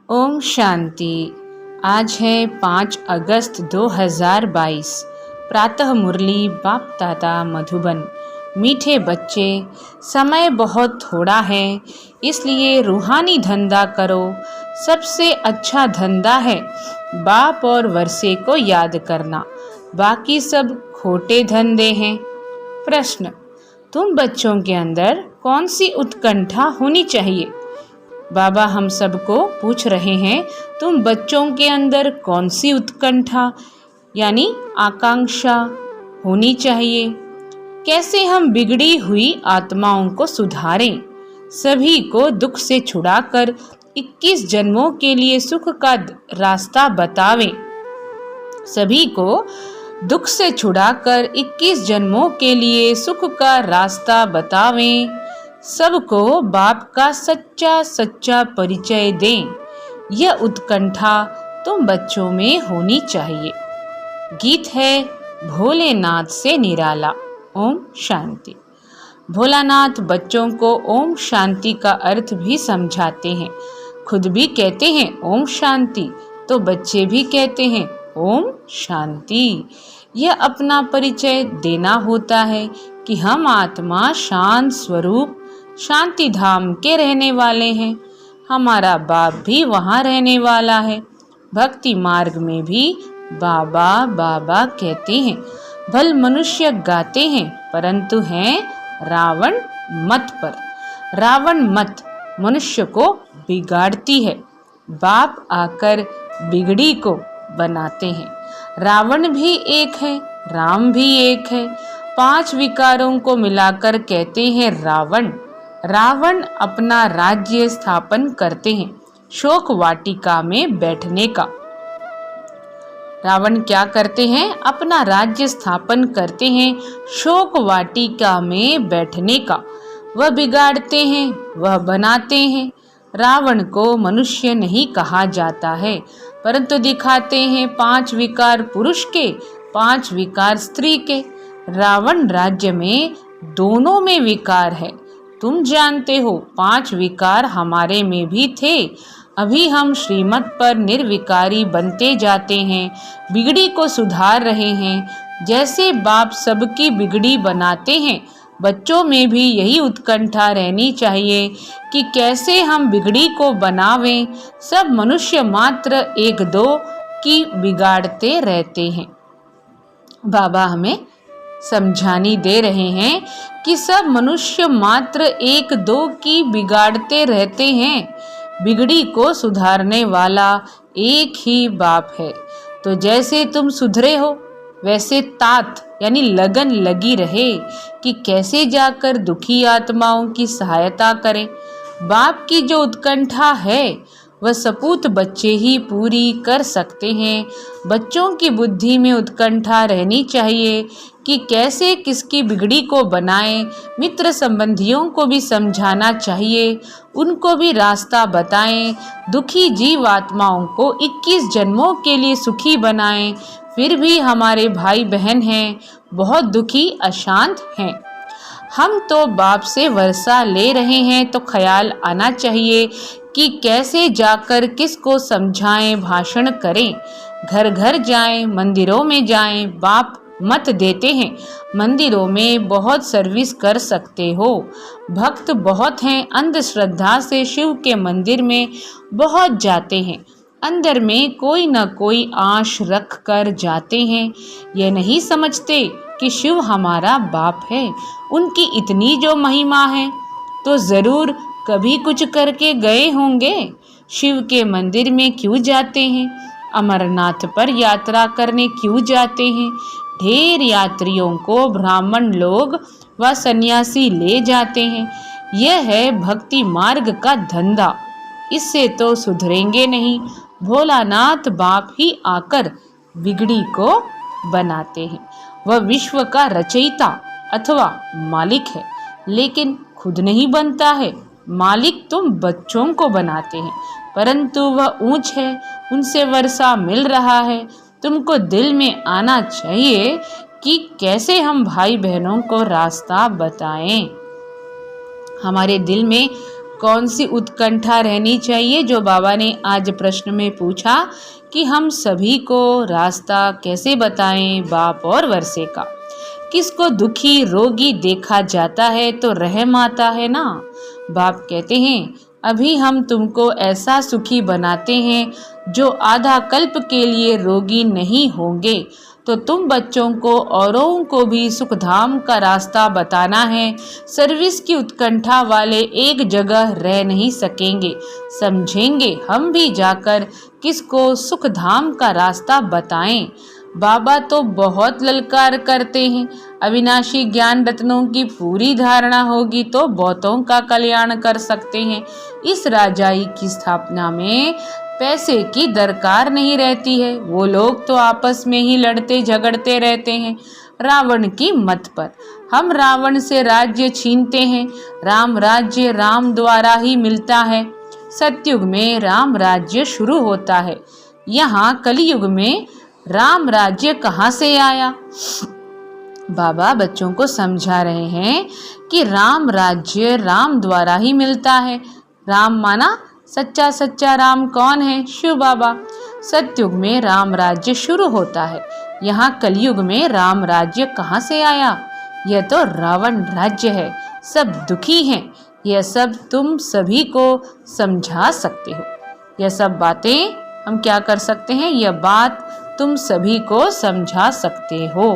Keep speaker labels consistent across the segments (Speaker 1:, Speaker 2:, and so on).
Speaker 1: ओम शांति। आज है 5 अगस्त 2022। प्रातः मुरली बाप दादा मधुबन। मीठे बच्चे, समय बहुत थोड़ा है, इसलिए रूहानी धंधा करो। सबसे अच्छा धंधा है बाप और वर्षे को याद करना, बाकी सब खोटे धंधे हैं। प्रश्न: तुम बच्चों के अंदर कौन सी उत्कंठा होनी चाहिए? बाबा हम सबको पूछ रहे हैं, तुम बच्चों के अंदर कौन सी उत्कंठा यानी आकांक्षा होनी चाहिए? कैसे हम बिगड़ी हुई आत्माओं को सुधारें, सभी को दुख से छुड़ाकर 21 जन्मों के लिए सुख का रास्ता बतावें। सभी को दुख से छुड़ाकर 21 जन्मों के लिए सुख का रास्ता बतावें। सबको बाप का सच्चा सच्चा परिचय दें। यह उत्कंठा तुम बच्चों में होनी चाहिए। गीत है भोलेनाथ से निराला। ओम शांति। भोलानाथ बच्चों को ओम शांति का अर्थ भी समझाते हैं। खुद भी कहते हैं ओम शांति, तो बच्चे भी कहते हैं ओम शांति। यह अपना परिचय देना होता है कि हम आत्मा शांत स्वरूप शांति धाम के रहने वाले हैं। हमारा बाप भी वहाँ रहने वाला है। भक्ति मार्ग में भी बाबा बाबा कहते हैं। भल मनुष्य गाते हैं, परंतु हैं रावण मत पर। रावण मत मनुष्य को बिगाड़ती है, बाप आकर बिगड़ी को बनाते हैं। रावण भी एक है, राम भी एक है। 5 विकारों को मिलाकर कहते हैं रावण। रावण अपना राज्य स्थापन करते हैं शोक वाटिका में बैठने का। रावण क्या करते हैं? अपना राज्य स्थापन करते हैं शोक वाटिका में बैठने का। वह बिगाड़ते हैं, वह बनाते हैं। रावण को मनुष्य नहीं कहा जाता है, परंतु दिखाते हैं 5 विकार पुरुष के, 5 विकार स्त्री के। रावण राज्य में दोनों में विकार है। तुम जानते हो 5 विकार हमारे में भी थे। अभी हम श्रीमत पर निर्विकारी बनते जाते हैं, बिगड़ी को सुधार रहे हैं। जैसे बाप सबकी बिगड़ी बनाते हैं, बच्चों में भी यही उत्कंठा रहनी चाहिए कि कैसे हम बिगड़ी को बनावें। सब मनुष्य मात्र 1-2 की बिगाड़ते रहते हैं। बाबा हमें समझानी दे रहे हैं कि सब मनुष्य मात्र 1-2 की बिगाड़ते रहते हैं। बिगड़ी को सुधारने वाला एक ही बाप है। तो जैसे तुम सुधरे हो, वैसे तात यानी लगन लगी रहे कि कैसे जाकर दुखी आत्माओं की सहायता करें। बाप की जो उत्कंठा है वह सपूत बच्चे ही पूरी कर सकते हैं। बच्चों की बुद्धि में उत्कंठा रहनी चाहिए कि कैसे किसकी बिगड़ी को बनाएं। मित्र संबंधियों को भी समझाना चाहिए, उनको भी रास्ता बताएं। दुखी जीव आत्माओं को 21 जन्मों के लिए सुखी बनाएं। फिर भी हमारे भाई बहन हैं, बहुत दुखी अशांत हैं। हम तो बाप से वर्षा ले रहे हैं, तो ख्याल आना चाहिए कि कैसे जाकर किसको समझाएं, भाषण करें। घर घर जाएं, मंदिरों में जाएं। बाप मत देते हैं, मंदिरों में बहुत सर्विस कर सकते हो। भक्त बहुत हैं, अंधश्रद्धा से शिव के मंदिर में बहुत जाते हैं। अंदर में कोई न कोई आश रख कर जाते हैं। ये नहीं समझते कि शिव हमारा बाप है। उनकी इतनी जो महिमा है, तो ज़रूर कभी कुछ करके गए होंगे। शिव के मंदिर में क्यों जाते हैं? अमरनाथ पर यात्रा करने क्यों जाते हैं? ढेर यात्रियों को ब्राह्मण लोग व सन्यासी ले जाते हैं। यह है भक्ति मार्ग का धंधा। इससे तो सुधरेंगे नहीं। भोलानाथ बाप ही आकर बिगड़ी को बनाते हैं। वह विश्व का रचयिता अथवा मालिक है, लेकिन खुद नहीं बनता है। मालिक तुम बच्चों को बनाते हैं, परंतु वह ऊंच है, उनसे वर्षा मिल रहा है। तुमको दिल में आना चाहिए कि कैसे हम भाई बहनों को रास्ता बताएं। हमारे दिल में कौन सी उत्कंठा रहनी चाहिए जो बाबा ने आज प्रश्न में पूछा कि हम सभी को रास्ता कैसे बताएं बाप और वर्षे का। किसको दुखी रोगी देखा जाता है तो रहम आता है ना। बाप कहते हैं अभी हम तुमको ऐसा सुखी बनाते हैं जो आधा कल्प के लिए रोगी नहीं होंगे, तो तुम बच्चों को औरों को भी सुखधाम का रास्ता बताना है। सर्विस की उत्कंठा वाले एक जगह रह नहीं सकेंगे, समझेंगे हम भी जाकर किसको सुखधाम का रास्ता बताएं। बाबा तो बहुत ललकार करते हैं, अविनाशी ज्ञान रत्नों की पूरी धारणा होगी तो बहुतों का कल्याण कर सकते हैं। इस राजाई की स्थापना में पैसे की दरकार नहीं रहती है, वो लोग तो आपस में ही लड़ते झगड़ते रहते हैं रावण की मत पर। हम रावण से राज्य छीनते हैं, राम राज्य राम द्वारा ही मिलता है। सतयुग में राम राज्य शुरू होता है, यहाँ कलयुग में राम राज्य कहाँ से आया। बाबा बच्चों को समझा रहे हैं कि राम राज्य राम द्वारा ही मिलता है। राम माना सच्चा राम कौन है? शिव बाबा। सतयुग में राम राज्य शुरू होता है, यहाँ कलयुग में राम राज्य कहाँ से आया? यह तो रावण राज्य है, सब दुखी हैं। यह सब तुम सभी को समझा सकते हो। यह सब बातें हम क्या कर सकते हैं? यह बात तुम सभी को समझा सकते हो।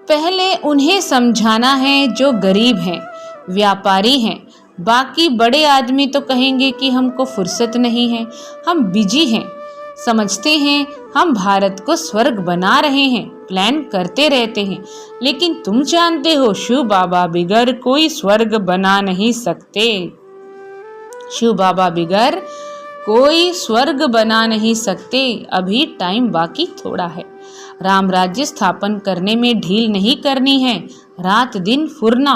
Speaker 1: पहले उन्हें समझाना है जो गरीब हैं, व्यापारी हैं। बाकी बड़े आदमी तो कहेंगे कि हमको फुर्सत नहीं है, हम बिजी हैं, समझते हैं हम भारत को स्वर्ग बना रहे हैं, प्लान करते रहते हैं। लेकिन तुम जानते हो शिव बाबा बिगर कोई स्वर्ग बना नहीं सकते। शिव बाबा बिगर कोई स्वर्ग बना नहीं सकते। अभी टाइम बाकी थोड़ा है। राम राज्य स्थापन करने में ढील नहीं करनी है, रात दिन फुरना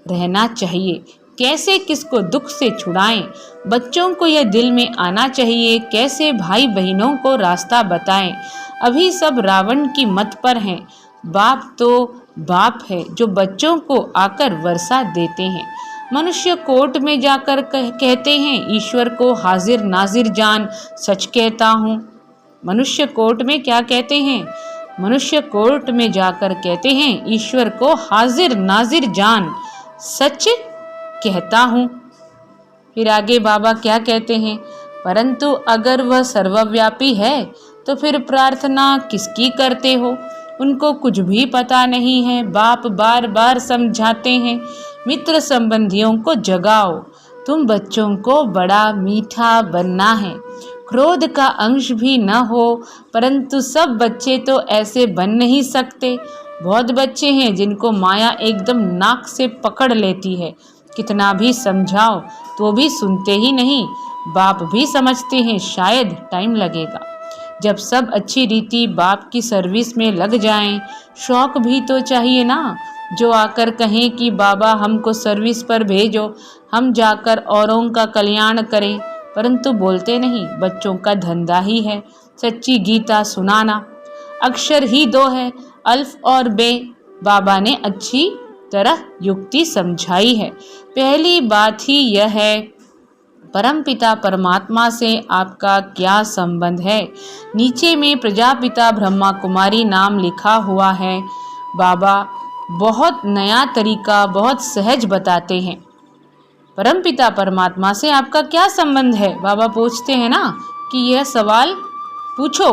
Speaker 1: रहना चाहिए। कैसे किसको दुख से छुड़ाएं, बच्चों को यह दिल में आना चाहिए। कैसे भाई बहनों को रास्ता बताएं। अभी सब रावण की मत पर हैं। बाप तो बाप है जो बच्चों को आकर वर्षा देते हैं। मनुष्य कोर्ट में जाकर कहते हैं ईश्वर को हाजिर नाजिर जान सच कहता हूँ। मनुष्य कोर्ट में क्या कहते हैं? मनुष्य कोर्ट में जाकर कहते हैं ईश्वर को हाजिर नाजिर जान सच कहता हूँ। फिर आगे बाबा क्या कहते हैं? परंतु अगर वह सर्वव्यापी है तो फिर प्रार्थना किसकी करते हो? उनको कुछ भी पता नहीं है। बाप बार बार समझाते हैं मित्र संबंधियों को जगाओ, तुम बच्चों को बड़ा मीठा बनना है, क्रोध का अंश भी न हो। परंतु सब बच्चे तो ऐसे बन नहीं सकते। बहुत बच्चे हैं जिनको माया एकदम नाक से पकड़ लेती है, कितना भी समझाओ तो भी सुनते ही नहीं। बाप भी समझते हैं शायद टाइम लगेगा। जब सब अच्छी रीति बाप की सर्विस में लग जाएं, शौक भी तो चाहिए ना, जो आकर कहें कि बाबा हमको सर्विस पर भेजो, हम जाकर औरों का कल्याण करें। परंतु बोलते नहीं, बच्चों का धंधा ही है सच्ची गीता सुनाना। अक्षर ही दो है, अल्फ और बे। बाबा ने अच्छी तरह युक्ति समझाई है। पहली बात ही यह है, परमपिता परमात्मा से आपका क्या संबंध है? नीचे में प्रजापिता ब्रह्मा कुमारी नाम लिखा हुआ है। बाबा बहुत नया तरीका बहुत सहज बताते हैं। परमपिता परमात्मा से आपका क्या संबंध है? बाबा पूछते हैं ना कि यह सवाल पूछो।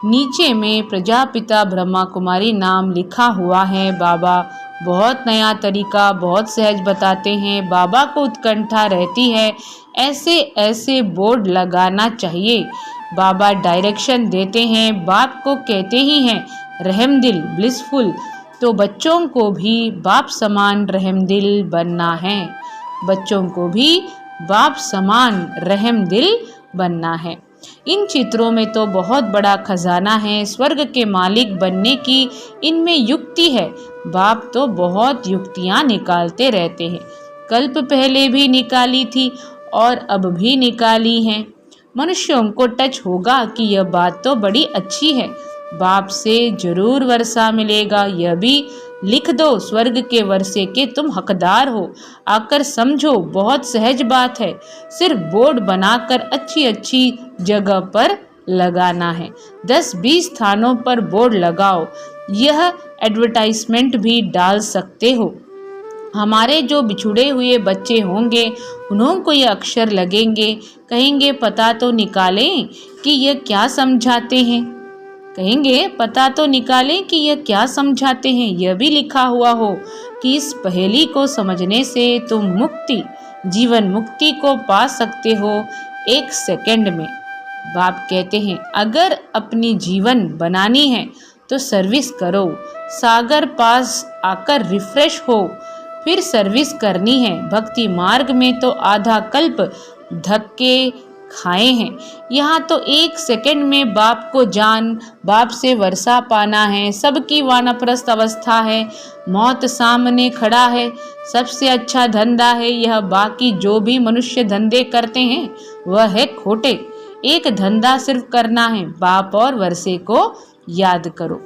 Speaker 1: नीचे में प्रजापिता ब्रह्मा कुमारी नाम लिखा हुआ है। बाबा बहुत नया तरीका बहुत सहज बताते हैं। बाबा को उत्कंठा रहती है, ऐसे ऐसे बोर्ड लगाना चाहिए। बाबा डायरेक्शन देते हैं। बाप को कहते ही हैं रहमदिल ब्लिसफुल, तो बच्चों को भी बाप समान रहमदिल बनना है। बच्चों को भी बाप समान रहमदिल बनना है। इन चित्रों में तो बहुत बड़ा खजाना है स्वर्ग के मालिक बनने की। इनमें युक्ति है। बाप तो बहुत युक्तियां निकालते रहते हैं। कल्प पहले भी निकाली थी और अब भी निकाली हैं। मनुष्यों को टच होगा कि यह बात तो बड़ी अच्छी है। बाप से जरूर वर्षा मिलेगा, यह भी लिख दो, स्वर्ग के वर्षे के तुम हकदार हो। आकर समझो, बहुत सहज बात है, सिर्फ बोर्ड बनाकर अच्छी अच्छी जगह पर लगाना है। 10-20 स्थानों पर बोर्ड लगाओ, यह एडवर्टाइजमेंट भी डाल सकते हो। हमारे जो बिछुड़े हुए बच्चे होंगे उन्हों को ये अक्षर लगेंगे, कहेंगे पता तो निकालें कि यह क्या समझाते हैं, कहेंगे पता तो निकालें कि यह क्या समझाते हैं। यह भी लिखा हुआ हो कि इस पहेली को समझने से तुम मुक्ति, जीवन मुक्ति को पा सकते हो 1 सेकंड में। बाप कहते हैं अगर अपनी जीवन बनानी है तो सर्विस करो, सागर पास आकर रिफ्रेश हो, फिर सर्विस करनी है। भक्ति मार्ग में तो आधा कल्प धक्के खाए हैं, यहाँ तो 1 सेकंड में बाप को जान, बाप से वर्षा पाना है। सबकी वानप्रस्थ अवस्था है, मौत सामने खड़ा है, सबसे अच्छा धंधा है यह। बाकी जो भी मनुष्य धंधे करते हैं वह है खोटे। एक धंधा सिर्फ करना है, बाप और वर्षे को याद करो।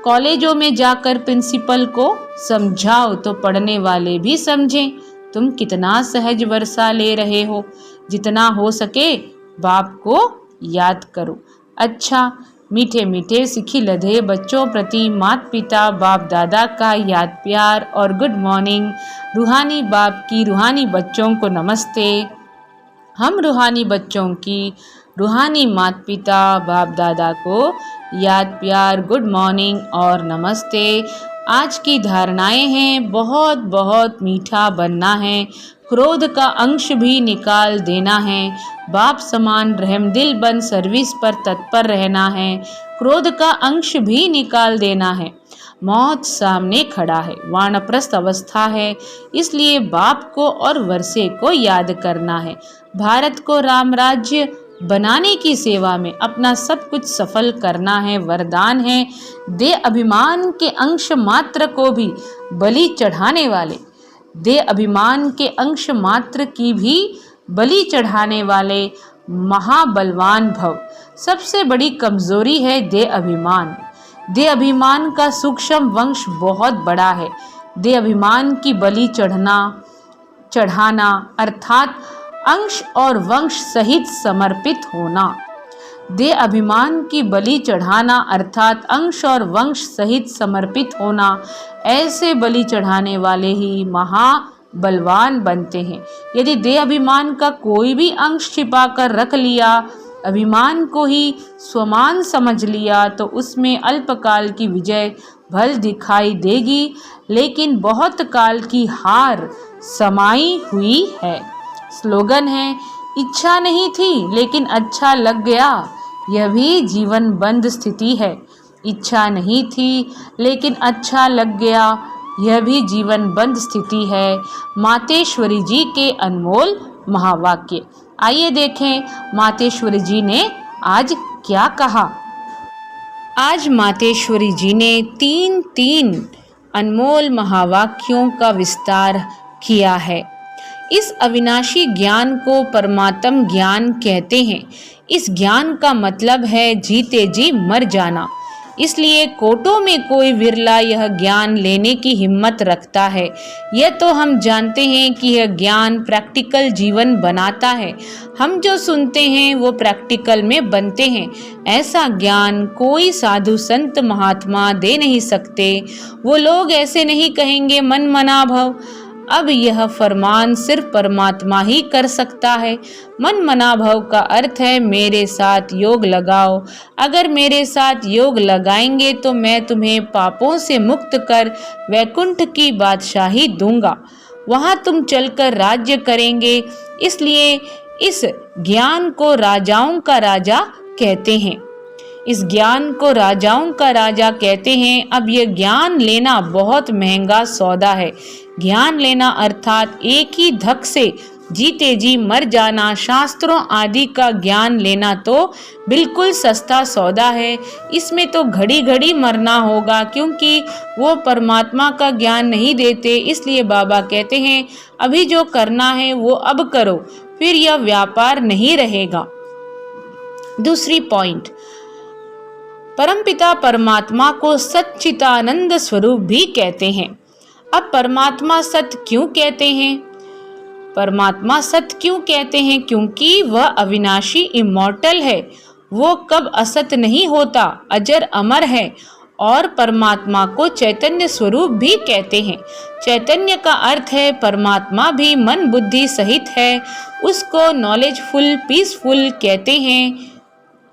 Speaker 1: कॉलेजों में जाकर प्रिंसिपल को समझाओ तो पढ़ने वाले भी समझें तुम कितना सहज वर्षा ले रहे हो। जितना हो सके बाप को याद करो। अच्छा, मीठे मीठे सिखी लधे बच्चों प्रति माता पिता बाप दादा का याद प्यार और गुड मॉर्निंग। रूहानी बाप की रूहानी बच्चों को नमस्ते। हम रूहानी बच्चों की रूहानी माता पिता बाप दादा को याद प्यार, गुड मॉर्निंग और नमस्ते। आज की धारणाएं हैं, बहुत बहुत मीठा बनना है, क्रोध का अंश भी निकाल देना है, बाप समान रहमदिल बन सर्विस पर तत्पर रहना है, क्रोध का अंश भी निकाल देना है। मौत सामने खड़ा है, वानप्रस्थ अवस्था है, इसलिए बाप को और वर्षे को याद करना है। भारत को राम राज्य बनाने की सेवा में अपना सब कुछ सफल करना है, वरदान है। दे अभिमान के अंश मात्र को भी बलि चढ़ाने वाले, दे अभिमान के अंश मात्र की भी बलि चढ़ाने वाले महाबलवान भव। सबसे बड़ी कमजोरी है दे अभिमान। दे अभिमान का सूक्ष्म वंश बहुत बड़ा है। दे अभिमान की बलि चढ़ाना अर्थात अंश और वंश सहित समर्पित होना। दे अभिमान की बलि चढ़ाना अर्थात अंश और वंश सहित समर्पित होना। ऐसे बलि चढ़ाने वाले ही महाबलवान बनते हैं। यदि दे अभिमान का कोई भी अंश छिपा कर रख लिया, अभिमान को ही स्वमान समझ लिया, तो उसमें अल्पकाल की विजय भल दिखाई देगी, लेकिन बहुत काल की हार समाई हुई है। स्लोगन है, इच्छा नहीं थी लेकिन अच्छा लग गया, यह भी जीवन बंद स्थिति है। इच्छा नहीं थी लेकिन अच्छा लग गया, यह भी जीवन बंद स्थिति है। मातेश्वरी जी के अनमोल महावाक्य। आइए देखें मातेश्वरी जी ने आज क्या कहा। आज मातेश्वरी जी ने 3 अनमोल महावाक्यों का विस्तार किया है। इस अविनाशी ज्ञान को परमात्म ज्ञान कहते हैं। इस ज्ञान का मतलब है जीते जी मर जाना। इसलिए कोटों में कोई विरला यह ज्ञान लेने की हिम्मत रखता है। यह तो हम जानते हैं कि यह ज्ञान प्रैक्टिकल जीवन बनाता है। हम जो सुनते हैं वो प्रैक्टिकल में बनते हैं। ऐसा ज्ञान कोई साधु संत महात्मा दे नहीं सकते। वो लोग ऐसे नहीं कहेंगे मन मना भव। अब यह फरमान सिर्फ परमात्मा ही कर सकता है। मन मना भव का अर्थ है मेरे साथ योग लगाओ। अगर मेरे साथ योग लगाएंगे तो मैं तुम्हें पापों से मुक्त कर वैकुंठ की बादशाही दूंगा, वहां तुम चलकर राज्य करेंगे। इसलिए इस ज्ञान को राजाओं का राजा कहते हैं। इस ज्ञान को राजाओं का राजा कहते हैं। अब यह ज्ञान लेना बहुत महंगा सौदा है। ज्ञान लेना अर्थात एक ही धक से जीते जी मर जाना। शास्त्रों आदि का ज्ञान लेना तो बिल्कुल सस्ता सौदा है। इसमें तो घड़ी घड़ी मरना होगा, क्योंकि वो परमात्मा का ज्ञान नहीं देते। इसलिए बाबा कहते हैं अभी जो करना है वो अब करो, फिर यह व्यापार नहीं रहेगा। दूसरी पॉइंट, परमपिता परमात्मा को सच्चिदानंद स्वरूप भी कहते हैं। अब परमात्मा सत्य क्यों कहते हैं? परमात्मा सत्य क्यों कहते हैं? क्योंकि वह अविनाशी इमॉर्टल है, वो कब असत नहीं होता, अजर अमर है। और परमात्मा को चैतन्य स्वरूप भी कहते हैं। चैतन्य का अर्थ है परमात्मा भी मन बुद्धि सहित है, उसको नॉलेजफुल पीसफुल कहते हैं।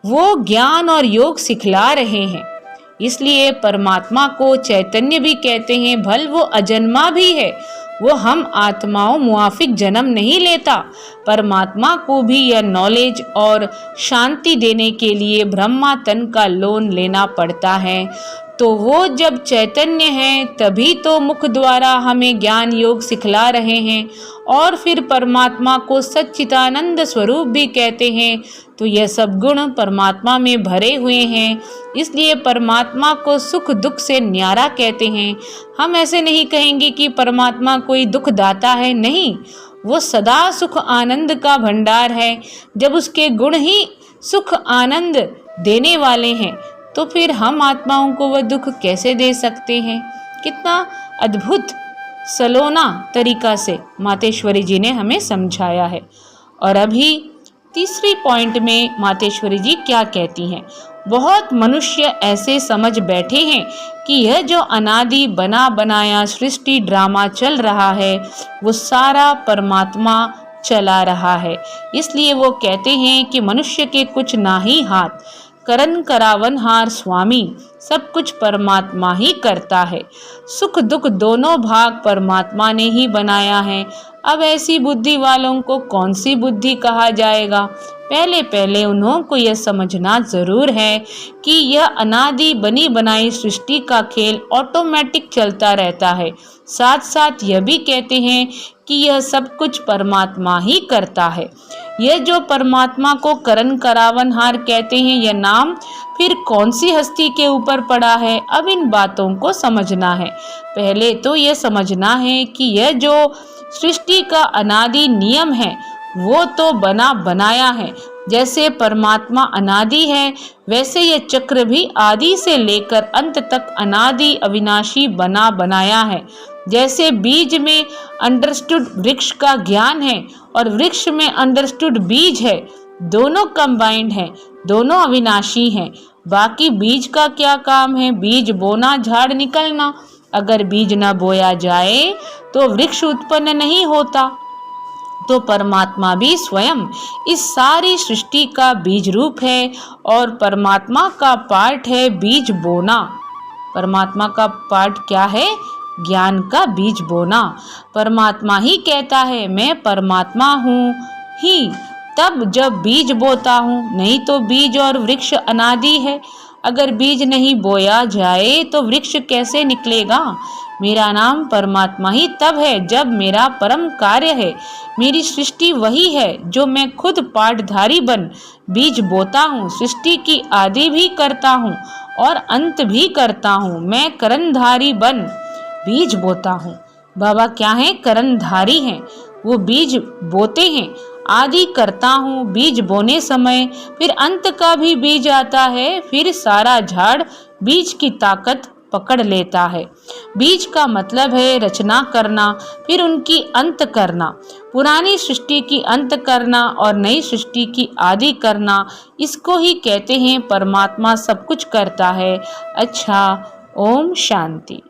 Speaker 1: वो ज्ञान और योग सिखला रहे हैं, इसलिए परमात्मा को चैतन्य भी कहते हैं। भल वो अजन्मा भी है, वो हम आत्माओं मुआफिक जन्म नहीं लेता। परमात्मा को भी यह नॉलेज और शांति देने के लिए ब्रह्मा तन का लोन लेना पड़ता है। तो वो जब चैतन्य है तभी तो मुख द्वारा हमें ज्ञान योग सिखला रहे हैं। और फिर परमात्मा को सच्चिदानंद स्वरूप भी कहते हैं। तो यह सब गुण परमात्मा में भरे हुए हैं, इसलिए परमात्मा को सुख दुख से न्यारा कहते हैं। हम ऐसे नहीं कहेंगे कि परमात्मा कोई दुख दाता है, नहीं, वो सदा सुख आनंद का भंडार है। जब उसके गुण ही सुख आनंद देने वाले हैं तो फिर हम आत्माओं को वह दुख कैसे दे सकते हैं? कितना अद्भुत सलोना तरीका से मातेश्वरी जी ने हमें समझाया है। और अभी तीसरी पॉइंट में मातेश्वरी जी क्या कहती हैं? बहुत मनुष्य ऐसे समझ बैठे हैं कि यह जो अनादि बना बनाया सृष्टि ड्रामा चल रहा है वो सारा परमात्मा चला रहा है। इसलिए वो कहते हैं कि मनुष्य के कुछ ना ही हाथ, करन करावनहार स्वामी, सब कुछ परमात्मा ही करता है। सुख दुख दोनों भाग परमात्मा ने ही बनाया है। अब ऐसी बुद्धि वालों को कौन सी बुद्धि कहा जाएगा? पहले पहले उन्हों को यह समझना जरूर है कि यह अनादि बनी बनाई सृष्टि का खेल ऑटोमेटिक चलता रहता है। साथ साथ यह भी कहते हैं कि यह सब कुछ परमात्मा ही करता है। यह जो परमात्मा को करन करावनहार कहते हैं, यह नाम फिर कौन सी हस्ती के ऊपर पड़ा है? अब इन बातों को समझना है। पहले तो यह समझना है कि यह जो सृष्टि का अनादि नियम है वो तो बना बनाया है। जैसे परमात्मा अनादि है वैसे यह चक्र भी आदि से लेकर अंत तक अनादि अविनाशी बना बनाया है। जैसे बीज में अंडरस्टूड वृक्ष का ज्ञान है और वृक्ष में अंडरस्टूड बीज है, दोनों कंबाइंड हैं, दोनों अविनाशी हैं। बाकी बीज का क्या काम है? बीज बोना, झाड़ निकलना। अगर बीज न बोया जाए तो वृक्ष उत्पन्न नहीं होता। तो परमात्मा भी स्वयं इस सारी सृष्टि का बीज रूप है और परमात्मा का पार्ट है बीज बोना। परमात्मा का पार्ट क्या है? ज्ञान का बीज बोना। परमात्मा ही कहता है मैं परमात्मा हूँ ही तब जब बीज बोता हूँ, नहीं तो बीज और वृक्ष अनादि है। अगर बीज नहीं बोया जाए तो वृक्ष कैसे निकलेगा? मेरा नाम परमात्मा ही तब है जब मेरा परम कार्य है। मेरी सृष्टि वही है जो मैं खुद पाठधारी बन बीज बोता हूँ। सृष्टि की आदि भी करता हूँ और अंत भी करता हूँ। मैं करनधारी बन बीज बोता हूँ। बाबा क्या है? करनधारी हैं, वो बीज बोते हैं। आदि करता हूँ बीज बोने समय, फिर अंत का भी बीज आता है, फिर सारा झाड़ बीज की ताकत पकड़ लेता है। बीज का मतलब है रचना करना, फिर उनकी अंत करना। पुरानी सृष्टि की अंत करना और नई सृष्टि की आदि करना, इसको ही कहते हैं परमात्मा सब कुछ करता है। अच्छा, ओम शांति।